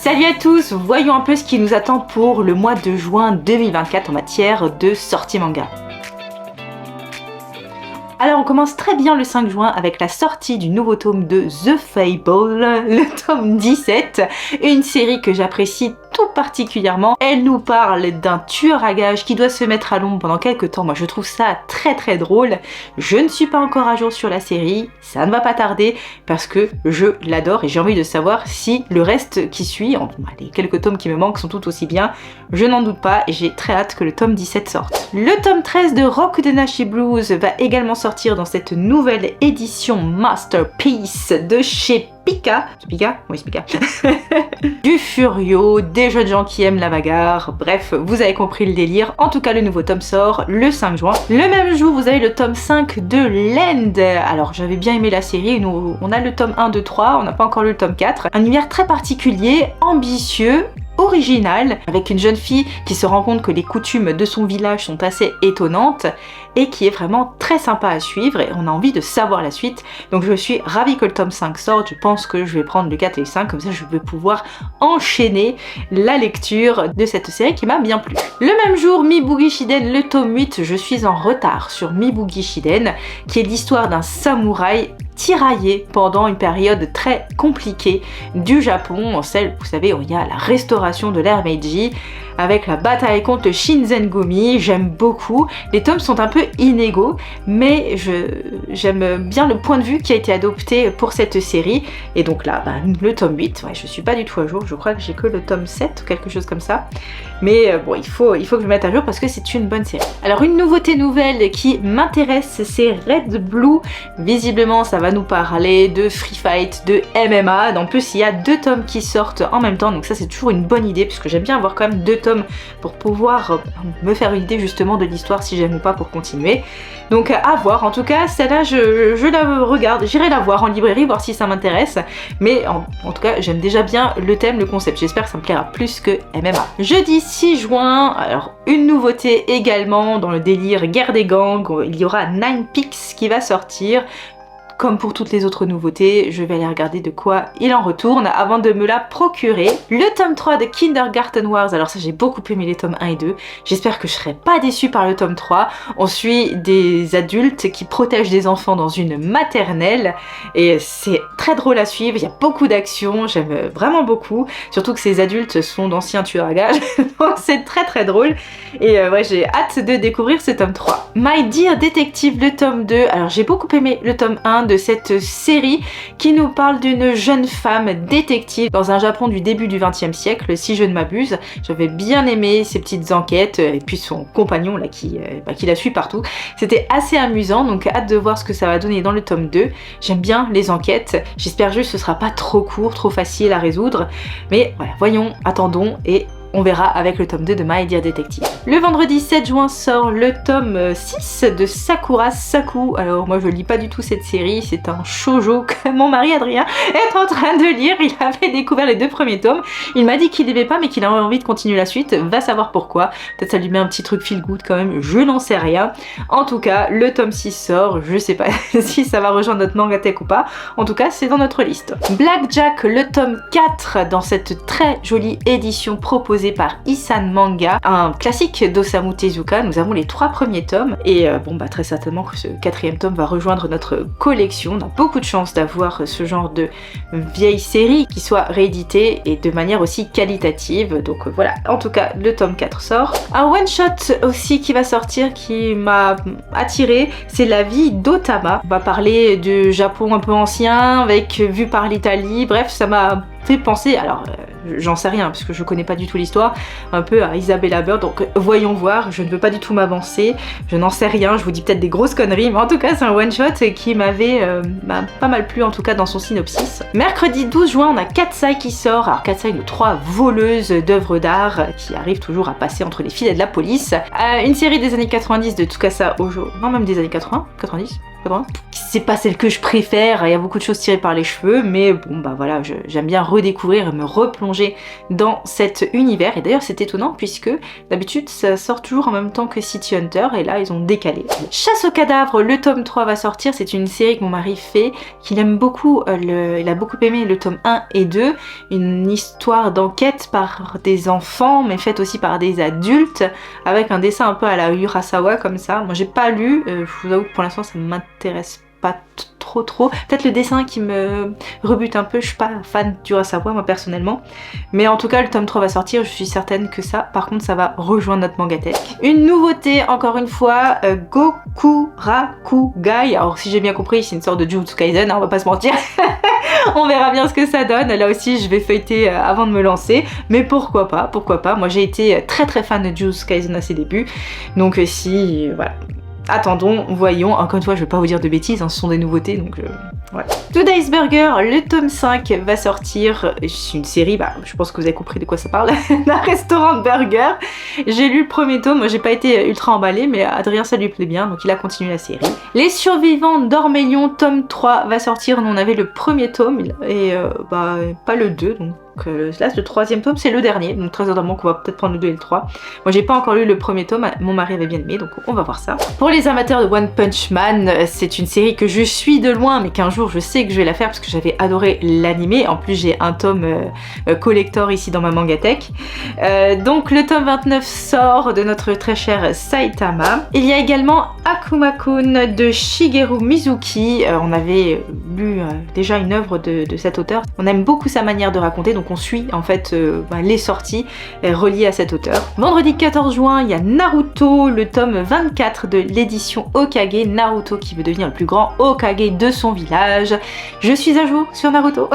Salut à tous, voyons un peu ce qui nous attend pour le mois de juin 2024 en matière de sortie manga. Alors on commence très bien le 5 juin avec la sortie du nouveau tome de The Fable, le tome 17, une série que j'apprécie tout particulièrement. Elle nous parle d'un tueur à gages qui doit se mettre à l'ombre pendant quelques temps. Moi je trouve ça très drôle. Je ne suis pas encore à jour sur la série, ça ne va pas tarder parce que je l'adore et j'ai envie de savoir si le reste qui suit, les quelques tomes qui me manquent sont tout aussi bien. Je n'en doute pas et j'ai très hâte que le tome 17 sorte. Le tome 13 de Rokudenashi Blues va également sortir dans cette nouvelle édition Masterpiece de chez Pika. C'est Pika? Oui, c'est Pika. Du furio, des jeunes gens qui aiment la bagarre, bref, vous avez compris le délire. En tout cas, le nouveau tome sort le 5 juin. Le même jour, vous avez le tome 5 de Land. Alors, j'avais bien aimé la série, nous, on a le tome 1, 2, 3, on n'a pas encore le tome 4. Un univers très particulier, ambitieux, original, avec une jeune fille qui se rend compte que les coutumes de son village sont assez étonnantes et qui est vraiment très sympa à suivre et on a envie de savoir la suite. Donc je suis ravie que le tome 5 sorte, je pense que je vais prendre le 4 et le 5, comme ça je vais pouvoir enchaîner la lecture de cette série qui m'a bien plu. Le même jour, Mibugi Shiden, le tome 8, je suis en retard sur Mibugi Shiden, qui est l'histoire d'un samouraï tiraillé pendant une période très compliquée du Japon, celle, vous savez, où il y a la restauration de l'ère Meiji, avec la bataille contre le Shinzengumi. J'aime beaucoup. Les tomes sont un peu inégaux, mais j'aime bien le point de vue qui a été adopté pour cette série. Et donc là, le tome 8, ouais, je suis pas du tout à jour, je crois que j'ai que le tome 7 ou quelque chose comme ça. Mais bon, il faut que je me mette à jour parce que c'est une bonne série. Alors une nouveauté nouvelle qui m'intéresse, c'est Red Blue. Visiblement, ça va nous parler de free fight, de MMA. En plus, il y a 2 tomes qui sortent en même temps, donc ça c'est toujours une bonne idée puisque j'aime bien avoir quand même 2 tomes pour pouvoir me faire une idée justement de l'histoire si j'aime ou pas pour continuer. Donc à voir. En tout cas, celle-là je la regarde, j'irai la voir en librairie, voir si ça m'intéresse. Mais en tout cas, j'aime déjà bien le thème, le concept. J'espère que ça me plaira plus que MMA. Jeudi 6 juin, alors une nouveauté également dans le délire guerre des gangs, il y aura Nine Peaks qui va sortir. Comme pour toutes les autres nouveautés, je vais aller regarder de quoi il en retourne avant de me la procurer. Le tome 3 de Kindergarten Wars, alors ça j'ai beaucoup aimé les tomes 1 et 2. J'espère que je serai pas déçue par le tome 3. On suit des adultes qui protègent des enfants dans une maternelle et c'est très drôle à suivre, il y a beaucoup d'action, j'aime vraiment beaucoup. Surtout que ces adultes sont d'anciens tueurs à gages, donc c'est très drôle. Et ouais, j'ai hâte de découvrir ce tome 3. My Dear Detective, le tome 2, alors j'ai beaucoup aimé le tome 1 de cette série qui nous parle d'une jeune femme détective dans un Japon du début du XXe siècle, si je ne m'abuse. J'avais bien aimé ses petites enquêtes et puis son compagnon là qui la suit partout. C'était assez amusant, donc hâte de voir ce que ça va donner dans le tome 2. J'aime bien les enquêtes, j'espère juste que ce sera pas trop court, trop facile à résoudre. Mais voilà, voyons, attendons et on verra avec le tome 2 de My Dear Detective. Le vendredi 7 juin sort le tome 6 de Sakura Saku. Alors moi je lis pas du tout cette série, c'est un shoujo que mon mari Adrien est en train de lire. Il avait découvert les 2 premiers tomes, il m'a dit qu'il n'aimait pas mais qu'il avait envie de continuer la suite, va savoir pourquoi. Peut-être ça lui met un petit truc feel good quand même, je n'en sais rien. En tout cas, le tome 6 sort, je sais pas si ça va rejoindre notre Mangatech ou pas. En tout cas, c'est dans notre liste. Blackjack, le tome 4 dans cette très jolie édition proposée par Isan Manga, un classique d'Osamu Tezuka. Nous avons les 3 premiers tomes et très certainement que ce 4e tome va rejoindre notre collection. On a beaucoup de chance d'avoir ce genre de vieille série qui soit rééditée et de manière aussi qualitative. Donc voilà, en tout cas le tome 4 sort. Un one shot aussi qui va sortir qui m'a attiré, c'est La vie d'Otama. On va parler du Japon un peu ancien avec vu par l'Italie. Bref, ça m'a fait penser, alors j'en sais rien parce que je connais pas du tout l'histoire, un peu à Isabella Bird, donc voyons voir, je ne veux pas du tout m'avancer, je n'en sais rien, je vous dis peut-être des grosses conneries, mais en tout cas c'est un one shot qui m'avait pas mal plu en tout cas dans son synopsis. Mercredi 12 juin on a Katsai qui sort, alors Katsai nos 3 voleuses d'œuvres d'art qui arrivent toujours à passer entre les filets de la police, une série des années 90 de Tsukasa Ojo, non même des années 80, 90 80, c'est pas celle que je préfère, il y a beaucoup de choses tirées par les cheveux, mais bon bah voilà, j'aime bien redécouvrir et me replonger dans cet univers. Et d'ailleurs c'est étonnant puisque d'habitude ça sort toujours en même temps que City Hunter et là ils ont décalé. Chasse aux cadavres, le tome 3 va sortir, c'est une série que mon mari fait, qu'il aime beaucoup, il a beaucoup aimé le tome 1 et 2, une histoire d'enquête par des enfants mais faite aussi par des adultes, avec un dessin un peu à la Urasawa comme ça. Moi j'ai pas lu, je vous avoue que pour l'instant ça m'intéresse pas trop. Peut-être le dessin qui me rebute un peu, je suis pas fan d'Urasawa moi personnellement. Mais en tout cas le tome 3 va sortir, je suis certaine que ça, par contre ça va rejoindre notre mangatech. Une nouveauté encore une fois, Gokurakugai. Alors si j'ai bien compris c'est une sorte de Jujutsu Kaisen, hein, on va pas se mentir. On verra bien ce que ça donne. Là aussi je vais feuilleter avant de me lancer, mais pourquoi pas. Moi j'ai été très fan de Jujutsu Kaisen à ses débuts, donc si voilà. Attendons, voyons, encore une fois je vais pas vous dire de bêtises, hein, ce sont des nouveautés donc ouais. Today's Burger, le tome 5 va sortir, c'est une série, bah je pense que vous avez compris de quoi ça parle, d'un restaurant de burger. J'ai lu le premier tome, moi j'ai pas été ultra emballée mais Adrien ça lui plaît bien donc il a continué la série. Les survivants d'Ormélion, tome 3 va sortir, nous on avait le premier tome et bah pas le 2 donc là le troisième tome c'est le dernier, donc très certainement qu'on va peut-être prendre le 2 et le 3. Moi j'ai pas encore lu le premier tome, mon mari avait bien aimé donc on va voir ça. Pour les amateurs de One Punch Man, c'est une série que je suis de loin mais qu'un jour je sais que je vais la faire parce que j'avais adoré l'animé. En plus j'ai un tome collector ici dans ma mangatech. Donc le tome 29 sort de notre très cher Saitama. Il y a également Akuma-kun de Shigeru Mizuki. On avait lu déjà une œuvre de cet auteur. On aime beaucoup sa manière de raconter donc on suit en fait les sorties reliées à cet auteur. Vendredi 14 juin il y a Naruto, le tome 24 de l'édition Hokage. Naruto qui veut devenir le plus grand Hokage de son village. Je suis à jour sur Naruto.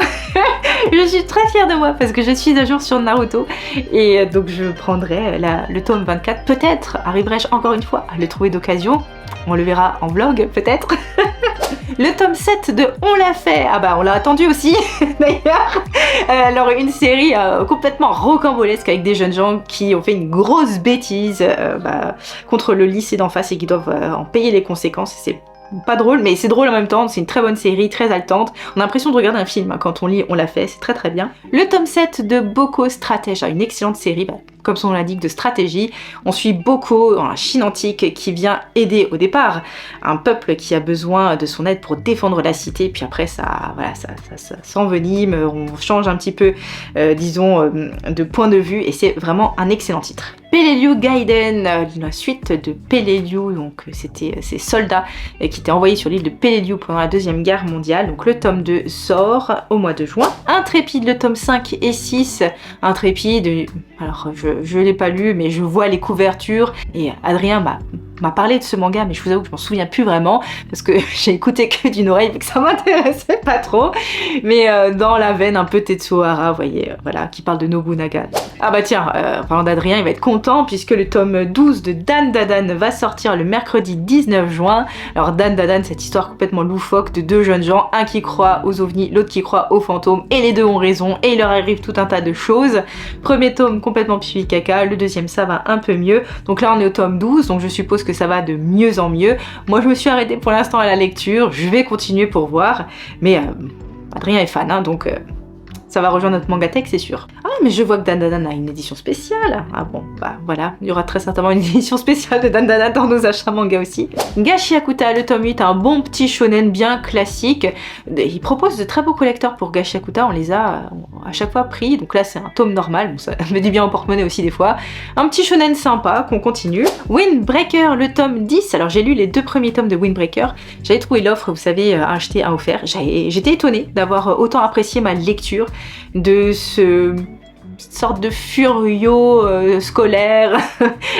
Je suis très fière de moi parce que je suis à jour sur Naruto et donc je prendrai le tome 24. Peut-être arriverai-je encore une fois à le trouver d'occasion. On le verra en vlog peut-être. Le tome 7 de On l'a fait, ah bah on l'a attendu aussi d'ailleurs. Alors une série complètement rocambolesque avec des jeunes gens qui ont fait une grosse bêtise contre le lycée d'en face et qui doivent en payer les conséquences. C'est pas drôle mais c'est drôle en même temps, c'est une très bonne série, très haletante. On a l'impression de regarder un film hein, quand on lit On l'a fait, c'est très bien. Le tome 7 de Boko Stratège, une excellente série, comme son nom l'indique, de stratégie. On suit Boko dans la Chine antique qui vient aider au départ un peuple qui a besoin de son aide pour défendre la cité, puis après ça s'envenime, on change un petit peu disons de point de vue et c'est vraiment un excellent titre. Peleliu Gaiden, la suite de Peleliu, donc c'était ces soldats qui étaient envoyés sur l'île de Peleliu pendant la Deuxième Guerre mondiale, donc le tome 2 sort au mois de juin. Intrépide, le tome 5 et 6, Intrépide, alors je l'ai pas lu mais je vois les couvertures et Adrien m'a parlé de ce manga mais je vous avoue que je m'en souviens plus vraiment parce que j'ai écouté que d'une oreille et que ça m'intéressait pas trop, mais dans la veine un peu Tetsuo Hara, vous voyez, voilà, qui parle de Nobunaga. Ah bah tiens, en parlant d'Adrien, il va être content puisque le tome 12 de Dan Dadan va sortir le mercredi 19 juin. Alors Dan Dadan, cette histoire complètement loufoque de deux jeunes gens, un qui croit aux ovnis, l'autre qui croit aux fantômes et les deux ont raison et il leur arrive tout un tas de choses. Premier tome complètement pipi caca, le deuxième ça va un peu mieux. Donc là on est au tome 12, donc je suppose que ça va de mieux en mieux. Moi je me suis arrêtée pour l'instant à la lecture, je vais continuer pour voir, mais Adrien est fan hein, donc ça va rejoindre notre mangatech c'est sûr. Ah mais je vois que Dan Dadan a une édition spéciale. Ah bon bah voilà, il y aura très certainement une édition spéciale de Dan Dadan dans nos achats manga aussi. Gashiakuta, le tome 8, un bon petit shonen bien classique. Il propose de très beaux collecteurs pour Gashiakuta, on les a à chaque fois pris, donc là c'est un tome normal, bon ça me dit bien en porte-monnaie aussi des fois. Un petit shonen sympa qu'on continue. Windbreaker, le tome 10, alors j'ai lu les deux premiers tomes de Windbreaker, j'avais trouvé l'offre, vous savez, un acheté, un offert. J'étais étonnée d'avoir autant apprécié ma lecture de ce sorte de furio scolaire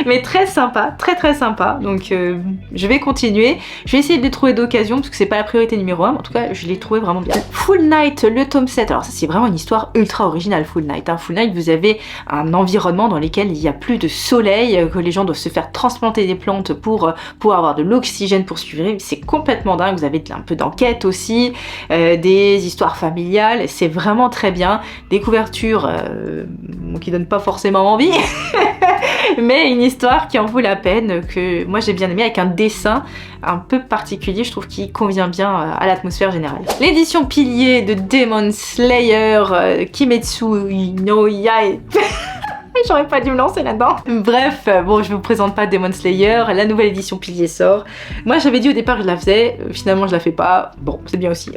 mais très sympa, très sympa, donc je vais continuer, je vais essayer de les trouver d'occasion parce que c'est pas la priorité numéro 1, mais en tout cas je l'ai trouvé vraiment bien. Full Night, le tome 7, alors ça c'est vraiment une histoire ultra originale. Full Night, Full Night, vous avez un environnement dans lequel il y a plus de soleil, que les gens doivent se faire transplanter des plantes pour avoir de l'oxygène pour survivre, c'est complètement dingue. Vous avez un peu d'enquête aussi, des histoires familiales, c'est vraiment très bien, des couvertures qui donnent pas forcément envie mais une histoire qui en vaut la peine, que moi j'ai bien aimé, avec un dessin un peu particulier, je trouve qu'il convient bien à l'atmosphère générale. L'édition pilier de Demon Slayer, Kimetsu no Yaiba. J'aurais pas dû me lancer là-dedans. Bref, bon, je vous présente pas Demon Slayer, la nouvelle édition pilier sort. Moi j'avais dit au départ que je la faisais, finalement je la fais pas, bon, c'est bien aussi.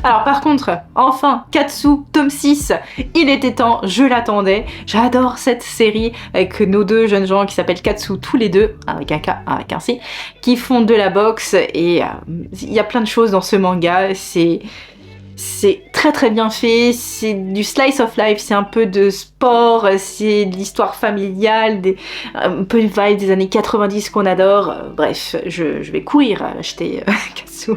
Alors par contre, enfin, Katsu, tome 6, il était temps, je l'attendais. J'adore cette série avec nos deux jeunes gens qui s'appellent Katsu tous les deux, avec un K, avec un C, qui font de la boxe et il y a plein de choses dans ce manga, c'est très bien fait, c'est du slice of life, c'est un peu de sport, c'est de l'histoire familiale, un peu de vibe des années 90 qu'on adore. Bref, je vais courir à acheter Katsu.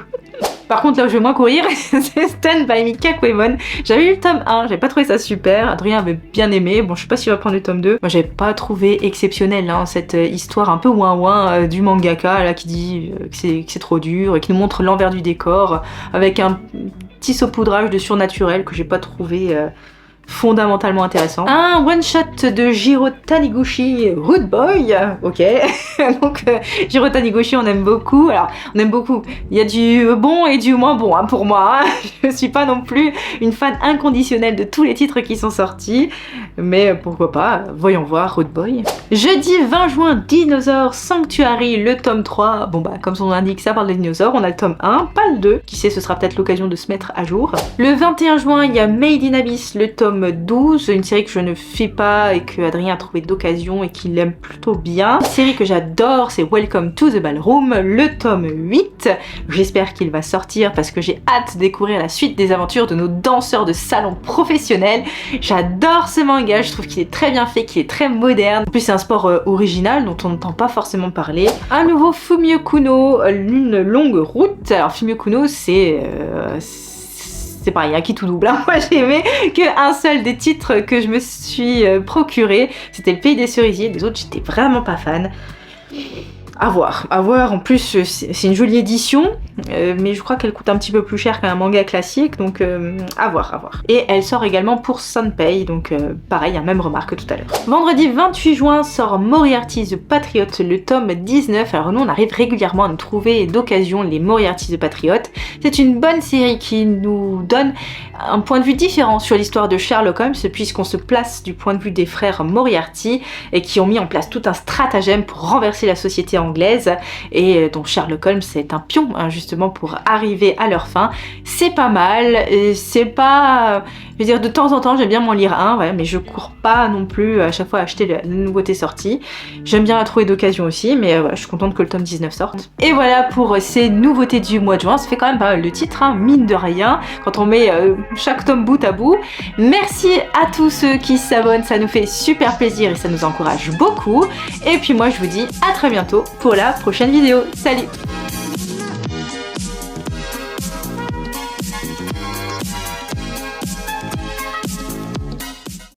Par contre, là où je vais moins courir, c'est Stand By Me Kakuemon. J'avais eu le tome 1, j'avais pas trouvé ça super, Adrien avait bien aimé, bon je sais pas s'il va prendre le tome 2. Moi j'avais pas trouvé exceptionnel hein, cette histoire un peu ouin du mangaka là qui dit que c'est trop dur et qui nous montre l'envers du décor avec un petit saupoudrage de surnaturel que j'ai pas trouvé fondamentalement intéressant. Un one-shot de Jiro Taniguchi, Rude Boy, ok. Donc Jiro Taniguchi on aime beaucoup, alors on aime beaucoup, il y a du bon et du moins bon hein, pour moi, hein. Je suis pas non plus une fan inconditionnelle de tous les titres qui sont sortis, mais pourquoi pas, voyons voir Rude Boy. Jeudi 20 juin, Dinosaur Sanctuary, le tome 3, bon bah comme son nom l'indique ça parle des dinosaures, on a le tome 1, pas le 2, qui sait ce sera peut-être l'occasion de se mettre à jour. Le 21 juin, il y a Made in Abyss, le tome 12, une série que je ne fais pas et que Adrien a trouvé d'occasion et qu'il aime plutôt bien. Une série que j'adore, c'est Welcome to the Ballroom, le tome 8. J'espère qu'il va sortir parce que j'ai hâte de découvrir la suite des aventures de nos danseurs de salon professionnels. J'adore ce manga, je trouve qu'il est très bien fait, qu'il est très moderne. En plus c'est un sport original dont on n'entend pas forcément parler. Un nouveau Fumio Kuno, une longue route. Alors Fumio Kuno c'est pareil, hein, qui tout double. Hein. Moi j'ai aimé qu'un seul des titres que je me suis procuré, c'était Le Pays des Cerisiers, des autres j'étais vraiment pas fan. À voir, en plus c'est une jolie édition, mais je crois qu'elle coûte un petit peu plus cher qu'un manga classique, donc à voir. Et elle sort également pour Sanpei, donc pareil, même remarque que tout à l'heure. Vendredi 28 juin sort Moriarty the Patriot, le tome 19, alors nous on arrive régulièrement à nous trouver d'occasion les Moriarty the Patriot. C'est une bonne série qui nous donne un point de vue différent sur l'histoire de Sherlock Holmes, puisqu'on se place du point de vue des frères Moriarty, et qui ont mis en place tout un stratagème pour renverser la société anglaise, et dont Sherlock Holmes est un pion hein, justement pour arriver à leur fin. C'est pas mal, c'est pas... je veux dire, de temps en temps j'aime bien m'en lire un, ouais, mais je cours pas non plus à chaque fois acheter la nouveauté sortie. J'aime bien la trouver d'occasion aussi, mais voilà, je suis contente que le tome 19 sorte. Et voilà pour ces nouveautés du mois de juin, ça fait quand même pas mal de titres, hein, mine de rien, quand on met chaque tome bout à bout. Merci à tous ceux qui s'abonnent, ça nous fait super plaisir et ça nous encourage beaucoup. Et puis moi je vous dis à très bientôt pour la prochaine vidéo. Salut!